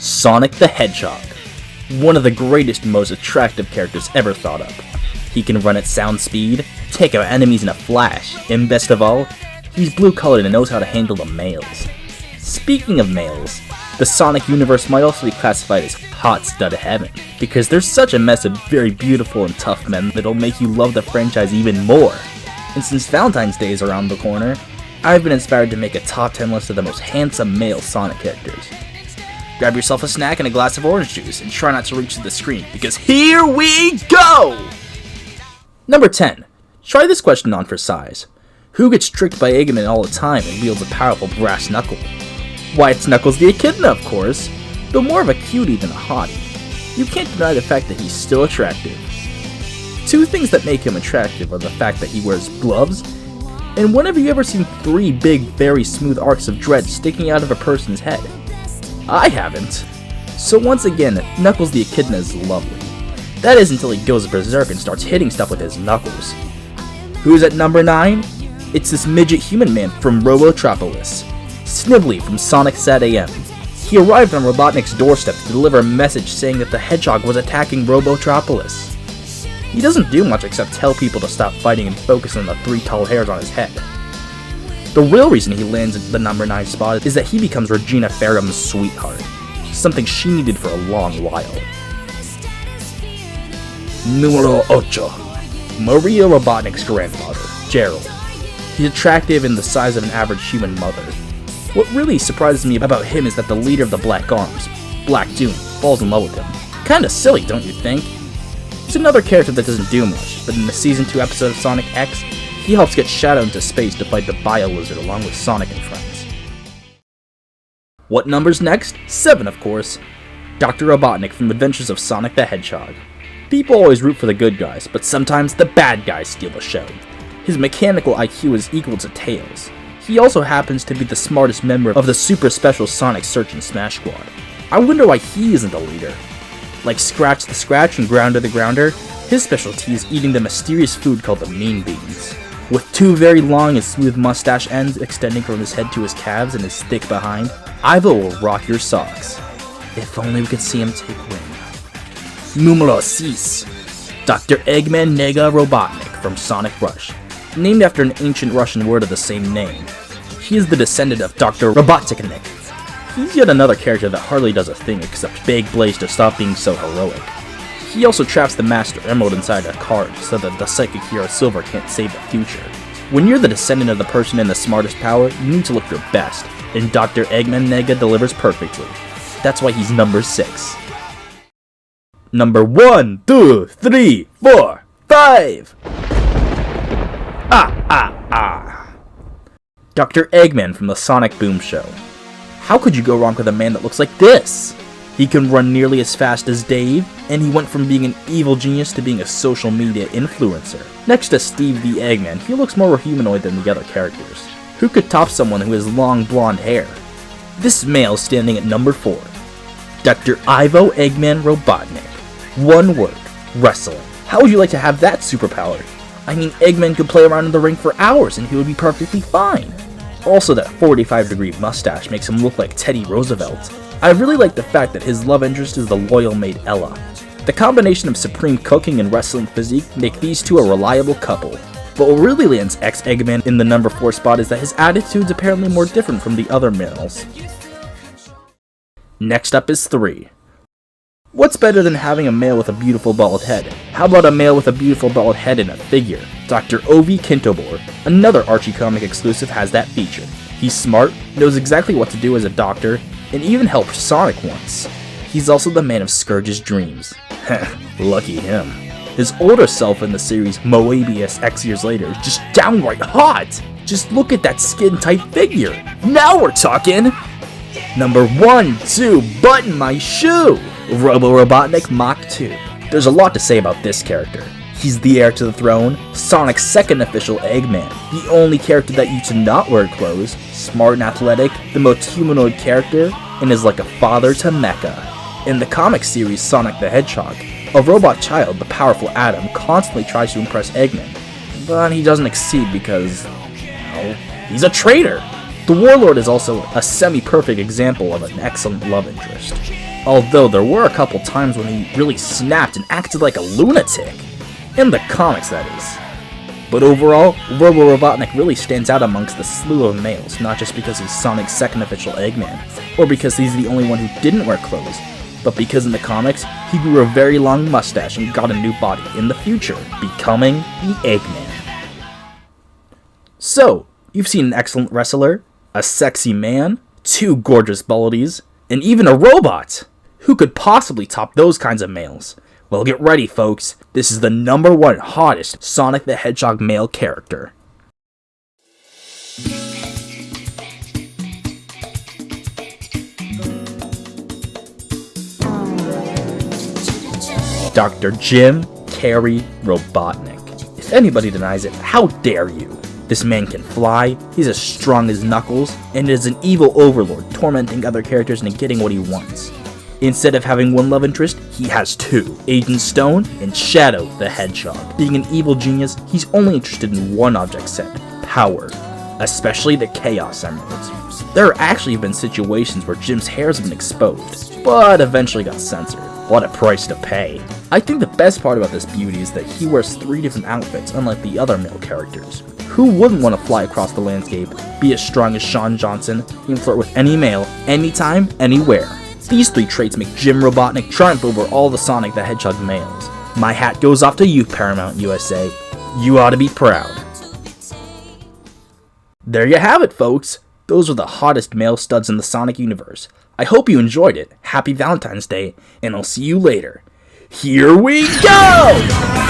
Sonic the Hedgehog. One of the greatest and most attractive characters ever thought up. He can run at sound speed, take out enemies in a flash, and best of all, he's blue colored and knows how to handle the males. Speaking of males, the Sonic universe might also be classified as hot stud heaven, because there's such a mess of very beautiful and tough men that'll make you love the franchise even more. And since Valentine's Day is around the corner, I've been inspired to make a top 10 list of the most handsome male Sonic characters. Grab yourself a snack and a glass of orange juice, and try not to reach to the screen, because here we go! Number 10. Try this question on for size. Who gets tricked by Eggman all the time and wields a powerful brass knuckle? Why, it's Knuckles the Echidna, of course, though more of a cutie than a hottie. You can't deny the fact that he's still attractive. Two things that make him attractive are the fact that he wears gloves, and when have you ever seen 3 big, very smooth arcs of dread sticking out of a person's head? I haven't. So once again, Knuckles the Echidna is lovely. That is until he goes berserk and starts hitting stuff with his knuckles. Who's at number 9? It's this midget human man from Robotropolis, Snibbly from Sonic Sat AM. He arrived on Robotnik's doorstep to deliver a message saying that the hedgehog was attacking Robotropolis. He doesn't do much except tell people to stop fighting and focus on the 3 tall hairs on his head. The real reason he lands at the number 9 spot is that he becomes Regina Ferrum's sweetheart, something she needed for a long while. Numero 8. Maria Robotnik's grandfather, Gerald. He's attractive and the size of an average human mother. What really surprises me about him is that the leader of the Black Arms, Black Doom, falls in love with him. Kinda silly, don't you think? He's another character that doesn't do much, but in the Season 2 episode of Sonic X, he helps get Shadow into space to fight the Bio-Lizard along with Sonic and friends. What number's next? 7, of course. Dr. Robotnik from Adventures of Sonic the Hedgehog. People always root for the good guys, but sometimes the bad guys steal the show. His mechanical IQ is equal to Tails. He also happens to be the smartest member of the super special Sonic Search and Smash Squad. I wonder why he isn't the leader. Like Scratch the Scratch and Grounder the Grounder, his specialty is eating the mysterious food called the Mean Beans. With 2 very long and smooth mustache ends extending from his head to his calves and his thick behind, Ivo will rock your socks. If only we could see him take wing. Numero 6. Dr. Eggman Nega Robotnik from Sonic Rush. Named after an ancient Russian word of the same name. He is the descendant of Dr. Robotnik. He's yet another character that hardly does a thing except beg Blaze to stop being so heroic. He also traps the Master Emerald inside a card so that the psychic hero Silver can't save the future. When you're the descendant of the person in the smartest power, you need to look your best, and Dr. Eggman Nega delivers perfectly. That's why he's number 6. Number 1, 2, 3, 4, 5! Dr. Eggman from the Sonic Boom Show. How could you go wrong with a man that looks like this? He can run nearly as fast as Dave, and he went from being an evil genius to being a social media influencer. Next to Steve the Eggman, he looks more humanoid than the other characters. Who could top someone who has long blonde hair? This male standing at number 4. Dr. Ivo Eggman Robotnik. One word, wrestling. How would you like to have that superpower? I mean, Eggman could play around in the ring for hours and he would be perfectly fine. Also, that 45-degree mustache makes him look like Teddy Roosevelt. I really like the fact that his love interest is the loyal maid Ella. The combination of supreme cooking and wrestling physique make these two a reliable couple. But what really lands Eggman in the number 4 spot is that his attitude's apparently more different from the other males. Next up is 3. What's better than having a male with a beautiful bald head? How about a male with a beautiful bald head in a figure? Dr. Ovi Kintobor, another Archie comic exclusive, has that feature. He's smart, knows exactly what to do as a doctor, and even helped Sonic once. He's also the man of Scourge's dreams. Lucky him. His older self in the series Moebius X years later is just downright hot! Just look at that skin-tight figure! Now we're talking! Number 1, 2, button my shoe! Robo Robotnik Mach 2. There's a lot to say about this character. He's the heir to the throne, Sonic's second official Eggman, the only character that used to not wear clothes, smart and athletic, the most humanoid character, and is like a father to Mecha. In the comic series Sonic the Hedgehog, a robot child, the powerful Adam, constantly tries to impress Eggman, but he doesn't succeed because, well, he's a traitor! The Warlord is also a semi-perfect example of an excellent love interest. although there were a couple times when he really snapped and acted like a lunatic. In the comics, that is. But overall, Robo Robotnik really stands out amongst the slew of males, not just because he's Sonic's second official Eggman, or because he's the only one who didn't wear clothes, but because in the comics, he grew a very long mustache and got a new body in the future, becoming the Eggman. So, you've seen an excellent wrestler, a sexy man, 2 gorgeous bodies, and even a robot! Who could possibly top those kinds of males? Well, get ready, folks. This is the #1 hottest Sonic the Hedgehog male character. Dr. Jim Carrey Robotnik. If anybody denies it, how dare you? This man can fly, he's as strong as Knuckles, and is an evil overlord tormenting other characters and getting what he wants. Instead of having one love interest, he has 2, Agent Stone and Shadow the Hedgehog. Being an evil genius, he's only interested in one object set, power, especially the Chaos Emeralds. There have actually been situations where Jim's hair has been exposed, but eventually got censored. What a price to pay. I think the best part about this beauty is that he wears 3 different outfits unlike the other male characters. Who wouldn't want to fly across the landscape, be as strong as Shawn Johnson, and flirt with any male, anytime, anywhere? These 3 traits make Jim Robotnik triumph over all the Sonic the Hedgehog males. My hat goes off to you, Paramount USA. You ought to be proud. There you have it, folks. Those are the hottest male studs in the Sonic universe. I hope you enjoyed it. Happy Valentine's Day, and I'll see you later. Here we go!